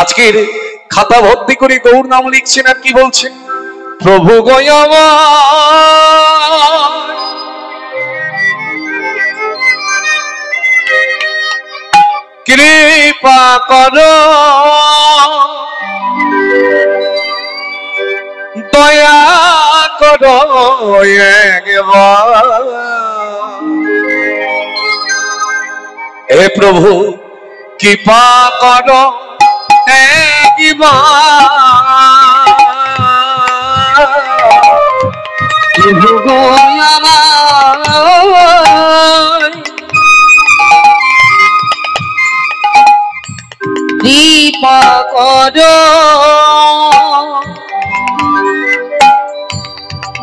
আজকের খাতা ভর্তি করে গৌর নাম লিখছেন আর কি বলছেন, প্রভু গয়ামা কৃপা করো, দয়া করো একবার, হে প্রভু কৃপা করো একবার, প্রভু গো আমার কৃপা করো,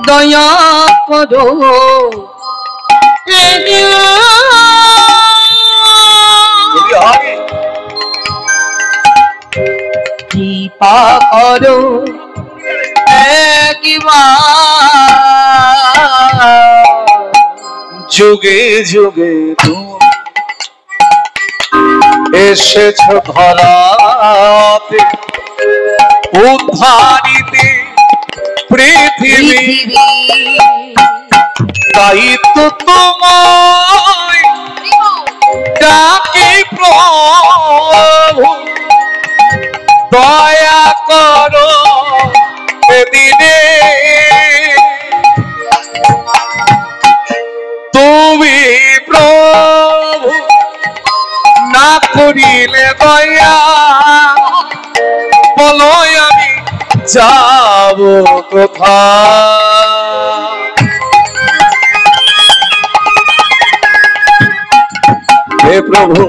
দয়া করো কৃপা করো যুগে যুগে তুমি এসেছ ধরাতে উদ্ধারিতে পৃথিবী, তাই তো তোমায় ডাকি প্রভু, দয়া করো এদিনে, তুমি প্রভু না করিলে দয়া, বলো আমি যাব কোথায়, হে প্রভু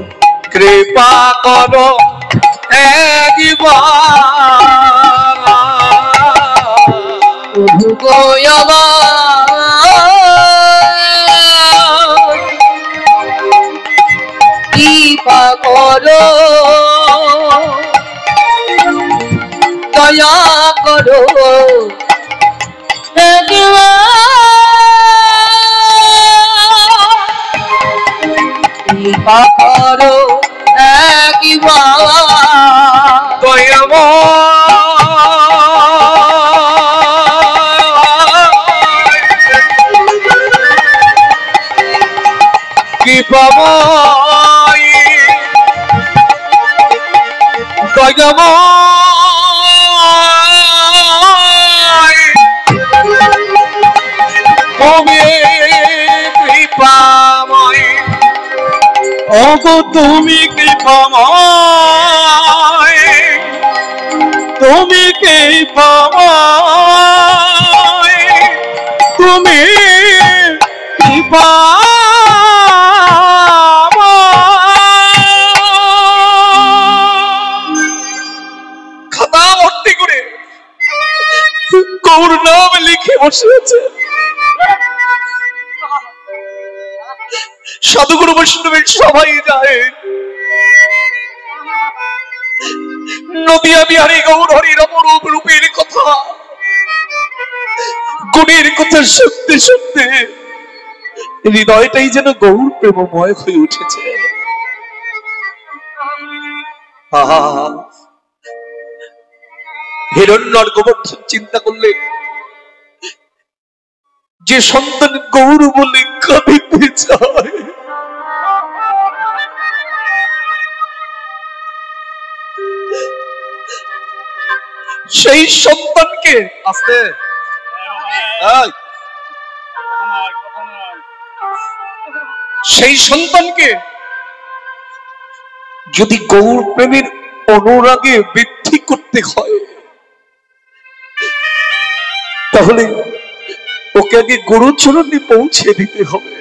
কৃপা করো একবার, প্রভু গো আমার কৃপা করো, দয়া করো কৃপা করো একবার, কৃপাময় দয়াময়, তুমি কৃপাময়, ওগো তুমি কৃপাময়, তুমি কৃপাময়, তুমি কৃপা গৌর নাম লিখে বসে আছে। সাধুগুরু বৈষ্ণবের সবাই যায়, নদিয়া বিহারী গৌর হরির অপরূপ রূপের কথা, গুণের কথা শুনতে শুনতে হৃদয়টাই যেন গৌর প্রেমময় হয়ে উঠেছে। হিরণ্যর গোবর্ধন চিন্তা করলেন, যে সন্তান গৌর বলে কাঁদিতে চায়, সেই সন্তানকে আস্তে সেই সন্তানকে যদি গৌর প্রেমের অনুরাগে বৃদ্ধি করতে হয়, তাহলে ওকে আগে গুরুচরণে পৌঁছে দিতে হবে।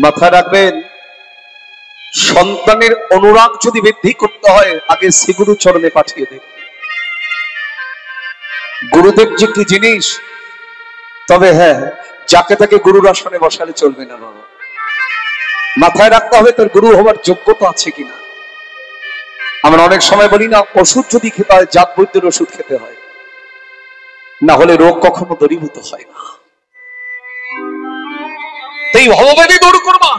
মাথায় রাখবেন, সন্তানের অনুরাগ যদি বৃদ্ধি করতে হয়, আগে শ্রী গুরুচরণে পাঠিয়ে দেবে। গুরুদেব যে কি জিনিস, তবে হ্যাঁ, যাকে তাকে গুরুর আসনে বসালে চলবে না বাবা। মাথায় রাখতে হবে তার গুরু হওয়ার যোগ্যতা আছে কিনা। আমরা অনেক সময় বলি না, ওষুধ যদি খেতে হয় জাত বৈদ্যের ওষুধ খেতে হয়, না হলে রোগ কখনো দূরীভূত হয় না। এই ভববেদী দূর করবা,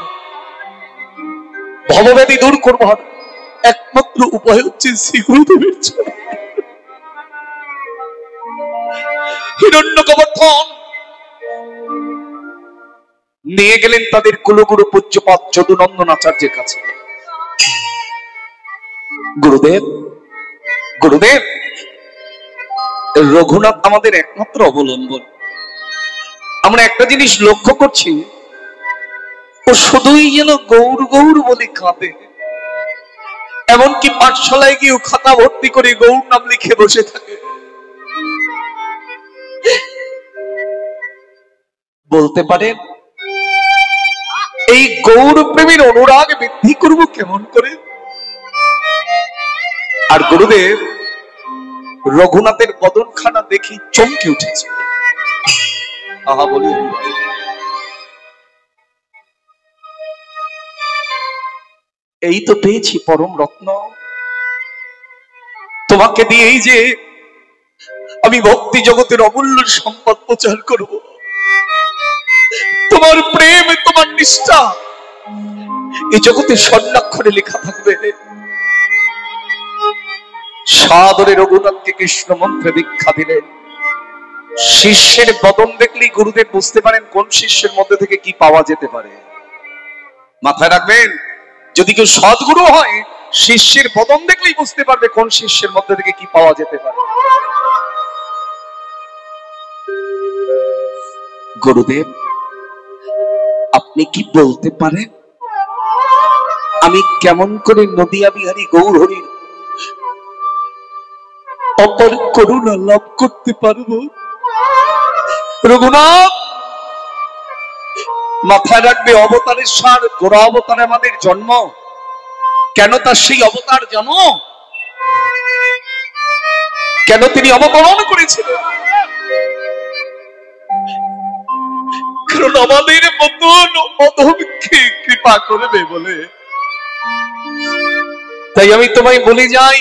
ভবব্যাধি দূর করবার একমাত্র উপায় হচ্ছে শ্রী গুরুদেবের চরণ। হিরণ্যকবর্ধন নিয়ে গেলেন তাদের কুলগুরু পূজ্যপাদ যদুনন্দন আচার্যের কাছে। গুরুদেব, গুরুদেব, রঘুনাথ আমাদের একমাত্র অবলম্বন। আমরা একটা জিনিস লক্ষ্য করছি, ও শুধুই যেন গৌর গৌর বলে কাঁদে। এমনকি পাঠশালায় গিয়ে খাতা ভর্তি করে গৌর নাম লিখে বসে থাকে। বলতে পারেন এই গৌর প্রেমের অনুরাগ বৃদ্ধি করব কেমন করে? আর গুরুদেব রঘুনাথের বদনখানা দেখি চমকে উঠেছে। আহা বলি, এই তো পেয়েছি পরম রত্ন, তোমাকে দিয়েই যে আমি ভক্তি জগতের অমূল্য সম্পদ প্রচার করব। তোমার প্রেম, তোমার নিষ্ঠা এই জগতে স্বর্ণাক্ষরে লেখা থাকবে। সাদরে রঘুনাথকে কৃষ্ণ মন্ত্রে দীক্ষা দিলেন। শিষ্যের বদন দেখলেই গুরুদেব বুঝতে পারেন কোন শিষ্যের মধ্যে থেকে কি পাওয়া যেতে পারে। মাথায় রাখবেন, যদি কেউ সদ্গুরু হয়, শিষ্যের বদন দেখলেই বুঝতে পারবে কোন শিষ্যের মধ্যে থেকে কি পাওয়া যেতে পারে। গুরুদেব, আপনি কি বলতে পারেন আমি কেমন করে নদিয়া বিহারী গৌর হরির অপর করুণা লাভ করতে পারবো? রঘুনাথ, মাথায় রাখবে, অবতারের সার গোড়া অবতারে আমাদের জন্ম। কেন তার সেই অবতার জানো? কেন তিনি অবতরণ করেছিলেন? কারণ আমাদের মতন অধমকে কৃপা করবে বলে। তাই আমি তোমায় বলে যাই,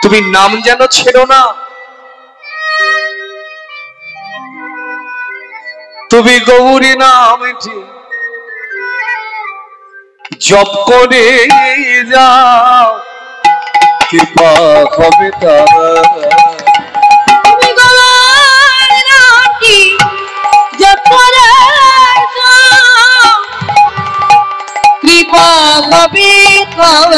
তুমি নাম যেন ছেড়ো না। তুমি গৌরী নামটি জপ করে যাও, কৃপা হবে তার। তুমি গৌরী নামটি জপ করে যাও, কৃপা হবে তার।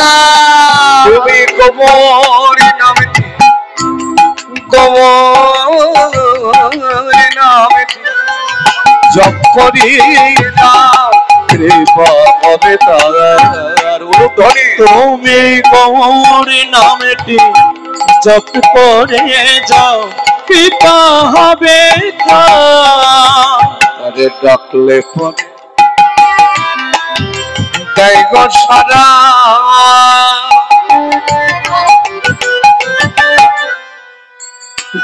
তুমি গৌরী নামটি, গৌরী নামটি জপ করি যাও, কৃপা হবে তার। উলুধ্বনি। তুমি গৌরী নামটি জপ করে যাও, কৃপা হবে তারে ডাকলে পরে দেয় গো সারা।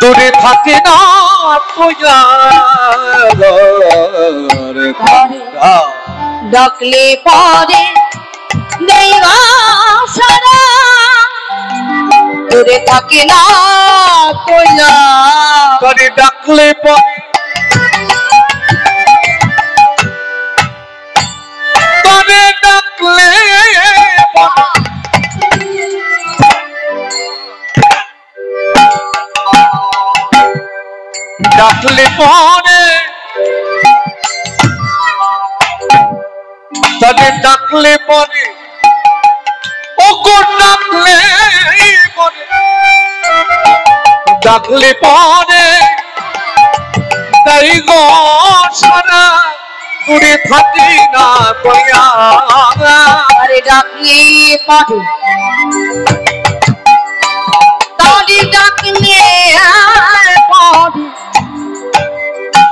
দূরে থাকে না ডাকলে পরে দেবা সারা, দূরে থাকে না কইলা। তারে ডাকলে পরে, তারে ডাকলে ডাকলে পরে, তাদের ডাকলে পরে, ও গো ডাকলে পরে, ডাকলে পরে তাই গো সারা। দূরে থাকি না কইয়া, আরে ডাকলে পরে, তারে ডাকলে পরে,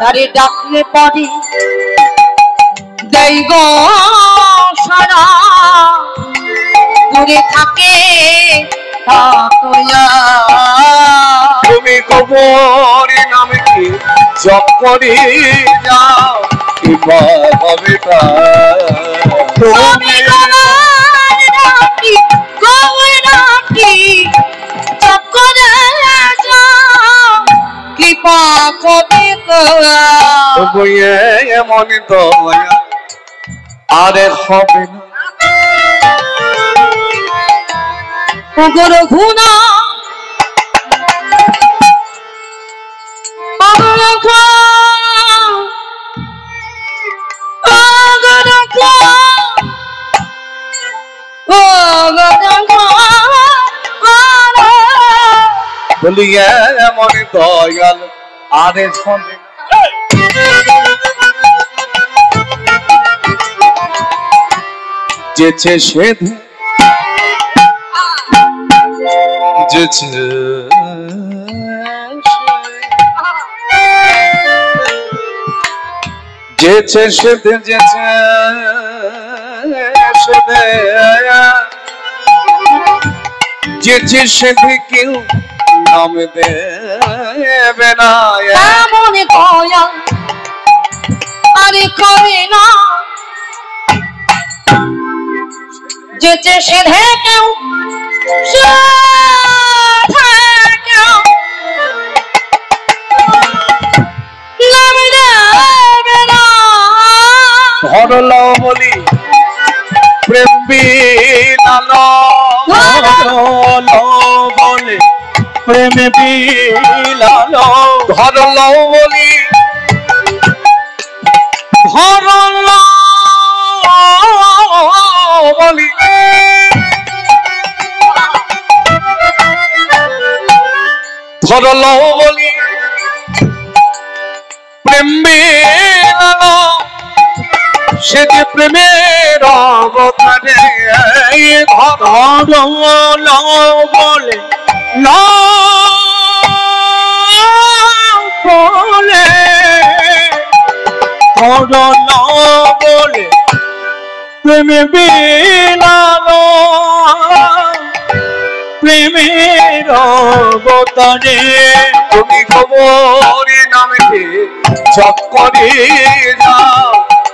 তারে ডাকলে পরে দেই গো সারা। দূরে থাকে তাকয়া। তুমি গৌরী নামে কি জপ করে যাও, কৃপা হবে তার। তুমি গৌর নামটি, গৌর নামটি জপ করে যাও, কৃপা হবে এমন দয়া আরে হবে না। ওগো ঘুনা বলি এমন দয়াল আরে শোনে যেছে সে যেছে যেছে সে যেছে যেছে সে কেউ নাম দেবে না এমন দয়া আরে করে না যেছে সে কেউ ধরলো বলি প্রেম বিলালো বলে প্রেম বিলালো ধরলো বলি ধরলো বলি ধরলো বলি প্রেম বিলালো সে যে প্রেমের অবতারে ধরলো বলে বলে ধরলো বলে প্রেম বিলালো প্রেমের অবতারে তুমি খবর নামে চক্করে যাও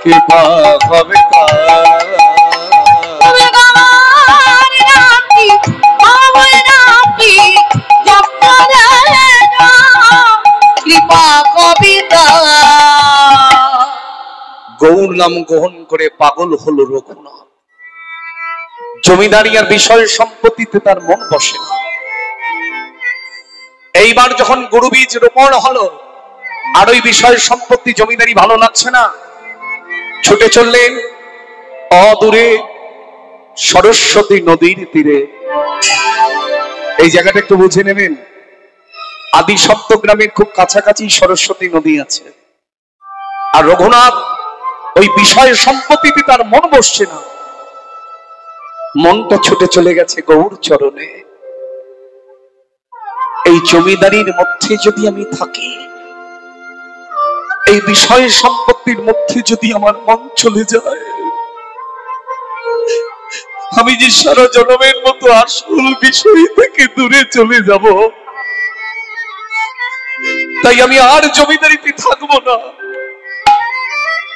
কি পাক হবে কৃপা কবিতা গৌর নাম গ্রহণ করে পাগল হলো রঘুনাথ। জমিদারি আর বিষয় সম্পত্তিতে তার মন বসে না। এইবার যখন গুরু বীজ রোপণ হলো আর ওই বিষয় সম্পত্তি জমিদারি ভালো লাগছে না, ছুটে চললেন অদূরে সরস্বতী নদীর তীরে। এই জায়গাটা একটু বুঝে নেবেন, আদি সপ্তগ্রামের খুব কাছাকাছি সরস্বতী নদী আছে। আর রঘুনাথ ওই বিষয় সম্পত্তিতে তার মন বসছে না, মনটা ছুটে চলে গেছে গৌর চরণে। এই জমিদারির মধ্যে যদি আমি থাকি, এই বিষয় সম্পত্তির মধ্যে যদি আমার মন চলে যায়, আমি যে সারা জনমের মতো আসল বিষয় থেকে দূরে চলে যাব। তাই আমি আর জমিদারিতে থাকবো না।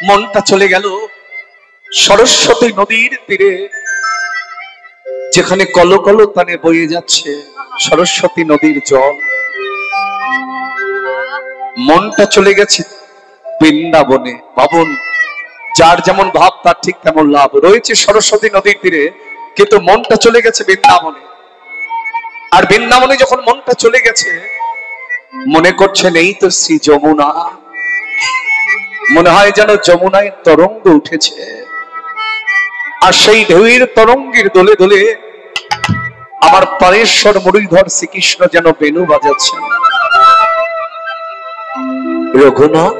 মনটা চলে গেল সরস্বতী নদীর তীরে, যেখানে কলকল তানে বয়ে যাচ্ছে সরস্বতী নদীর জল। মনটা চলে গেছে বৃন্দাবনে। ভাবুন, যার যেমন ভাব তার ঠিক তেমন লাভ। রয়েছে সরস্বতী নদীর তীরে, কিন্তু মনটা চলে গেছে বৃন্দাবনে। আর বৃন্দাবনে যখন মনটা চলে গেছে, মনে করছেন এই তো শ্রী যমুনা। মনে হয় যেন যমুনায় তরঙ্গ উঠেছে, আর সেই ঢেউয়ের তরঙ্গের দোলে দোলে আমার পরেশ্বর মুরলীধর শ্রীকৃষ্ণ যেন বেণু বাজাচ্ছেন। রঘুনাথ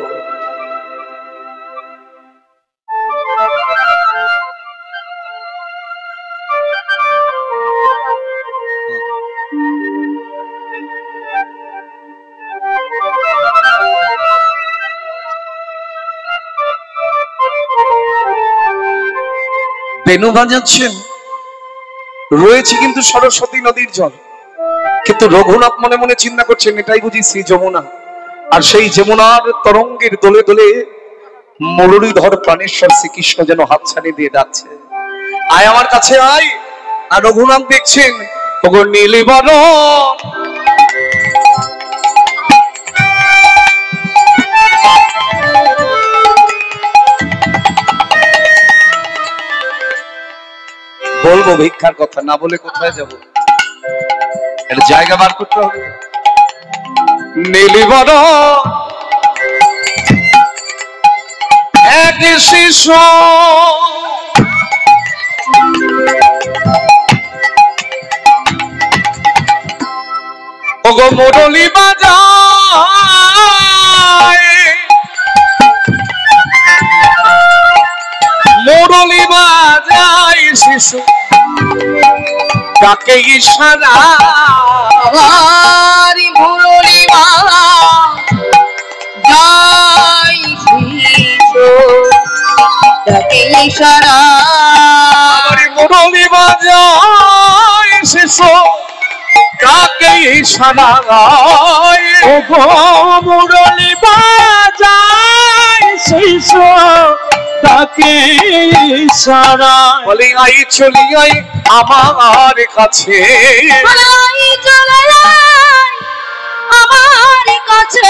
বেণু বাজাচ্ছেন, রয়েছে কিন্তু সরস্বতী নদীর জল। কিন্তু রঘুনাথ মনে মনে চিন্তা করছেন, এটাই বুঝি শ্রী যমুনা। আর সেই যমুনার তরঙ্গের দোলে দোলে মুরলীধর প্রাণেশ্বর শ্রীকৃষ্ণ যেন হাতছানি দিয়ে ডাকছে, আয় আমার কাছে আয়। আর রঘুনাথ দেখছেন নীলিবরণ বলবো ভিক্ষার কথা, না বলে কোথায় যাব। একটা জায়গা বার করতে হবে। নীলিবন এক শিশু ওগো মুরলি বাজায়, মুরলি বাজায় শিশু ডাকে ইশারা, আমার মুরলি বাজায় শিশু ডাকে ইশারা, আমার মুরলি বাজায় শিশু ডাকে ইশারা, ওগো মুরলি বাজায় শিশু ডাকে ইশারা, বলি আই চলি আই আমার কাছে, বলাই চলে আয় আমার কাছে,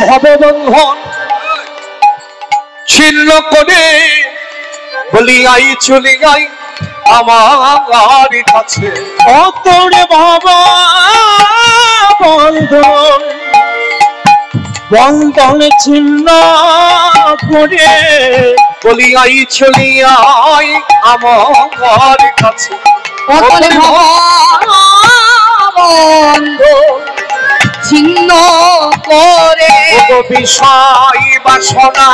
ভববন্ধন ছিন্ন করে, বলি আই চলি আই আমার কাছে, অতরে বাবা বন্ধন বন্ধন ছিন্ন করে, বলি আই চলি আই আমার কাছে, অতলে বন্ধ ছিন্ন করে, বিষয় বাসনা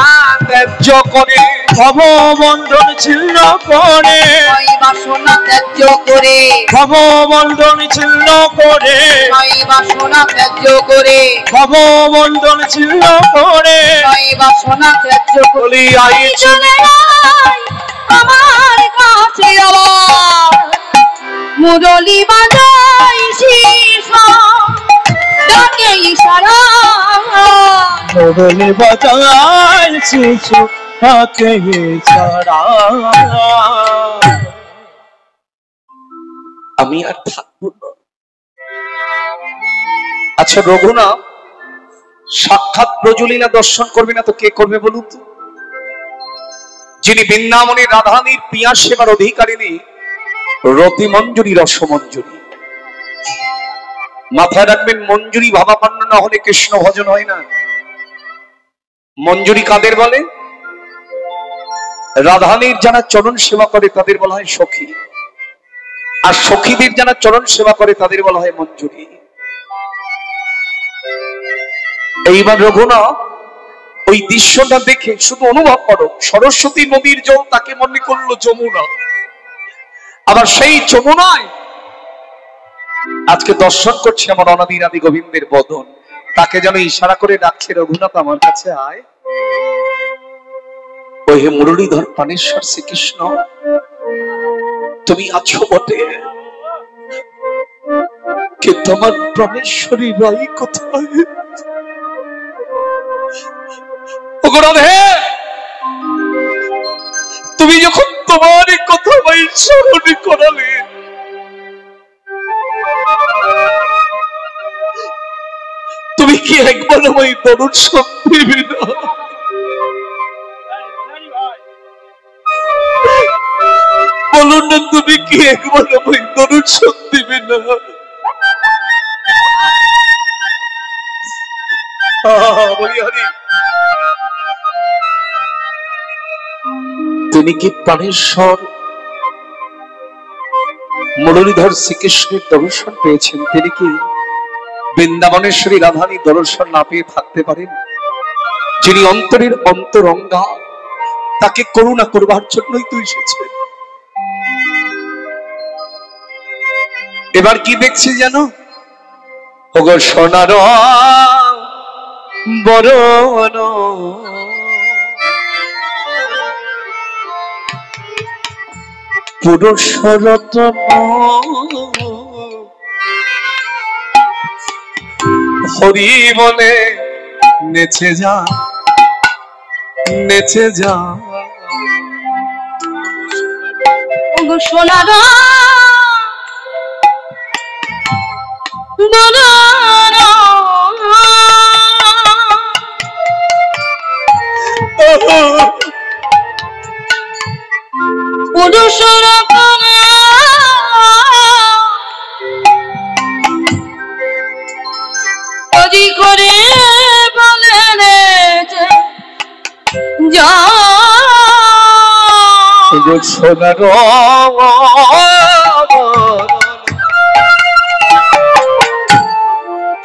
ত্যায্য করে, ভববন্ধন ছিন্ন করে, ওই বাসনা ত্যায্য করে, ভববন্ধন ছিন্ন করে, ওই বাসনা ত্যায্য করে, ভববন্ধন ছিন্ন করে, ওই বাসনা ত্যায্য করে, বলি আই চলে আয় আমার কাছে আবার, মুরলি বাজায় শিশু ডাকে ইশারা, মুরলি বাজায় শিশু ডাকে ইশারা। আমি আর থাকবো না। আচ্ছা রঘুনা, সাক্ষাৎ প্রজলিনা দর্শন করবে না তো কে করবে বলুন তো? যিনি বৃন্দাবনী রাধানীর পিয়া সেবার অধিকারিণী রতি মঞ্জুরি রসমঞ্জুরি। মাথায় রাখবেন, মঞ্জুরি ভাবাপন্ন না হলে কৃষ্ণ ভজন হয় না। মঞ্জুরি কাদের বলে? রাধানীর যারা চরণ সেবা করে তাদের বলা হয় সখী, আর সখীদের যারা চরণ সেবা করে তাদের বলা হয় মঞ্জুরি। এইবার রঘুনা ওই দৃশ্যটা দেখে শুধু অনুভব করো, সরস্বতী নদীর জল তাকে মনে করলো যমুনা, আবার সেই যমুনায় আজকে দর্শন করছে আমার অনাদির আদি গোবিন্দের বদন, তাকে যেন ইশারা করে ডাকছে, রঘুনাথ আমার কাছে আয়। ও হে মুরলীধর প্রাণেশ্বর শ্রীকৃষ্ণ, তুমি আছো বটে, কিন্তু আমার প্রাণেশ্বরী রাই কোথায়? ওগো রাধে, তুমি যখন তোমার কথা ভাই স্মরণ করালে, তুমি কি একবার আমায় দর্শন দিবে না? বলুন না, তুমি কি একবার আমায় দর্শন দিবে না? বলি হরি, তিনি কি প্রাণেশ্বর মুরলীধর শ্রীকৃষ্ণের দর্শন পেয়েছেন? তিনি কি বৃন্দাবনেশ্বরী রাধানী দর্শন না পেয়ে থাকতে পারেন? যিনি অন্তরের অন্তরঙ্গা, তাকে করুণা করবার জন্যই তো এসেছেন। এবার কি দেখছি জানো? ওগো সোনার বরণ, পুরুষরতন হরি বলে নেচে যা, নেচে যা। ওগো সোনার পুরুষর করে বলেন যে যা সোনার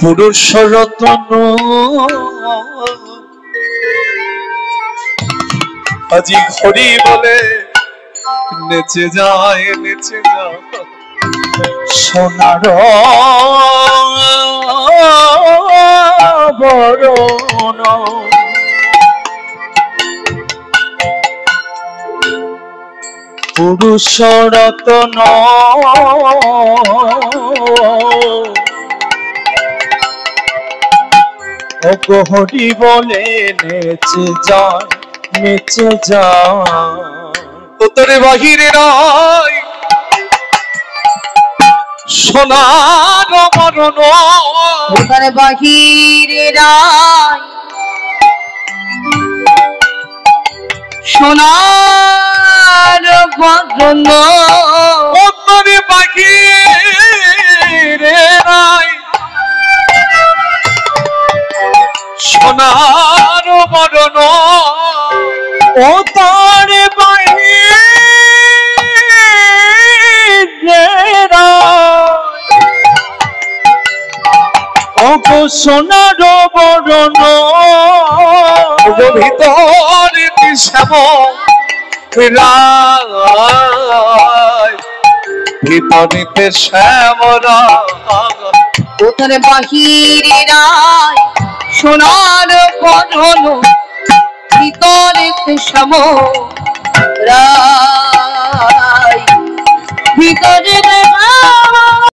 পুরুষ রতন আজি ঘড়ি বলে নেচে যায় সোনার বরণ পুরুষ রতন হরি বলে নেচে যায় তোরে বাহিরে নয় সোনার মরণ ওখানে বাহিরে রায় সোনার বদন তোরে বাহিরে নয় সোনার মরণ ও তার বাহিরে ওগো সোনার বরণ ভিতরে শ্যাম ভিতরিতে শ্যামরা ওখানে বাহিরে রায় সোনার বদন ভিতরে শ্যাম রায় ভিতরে রায়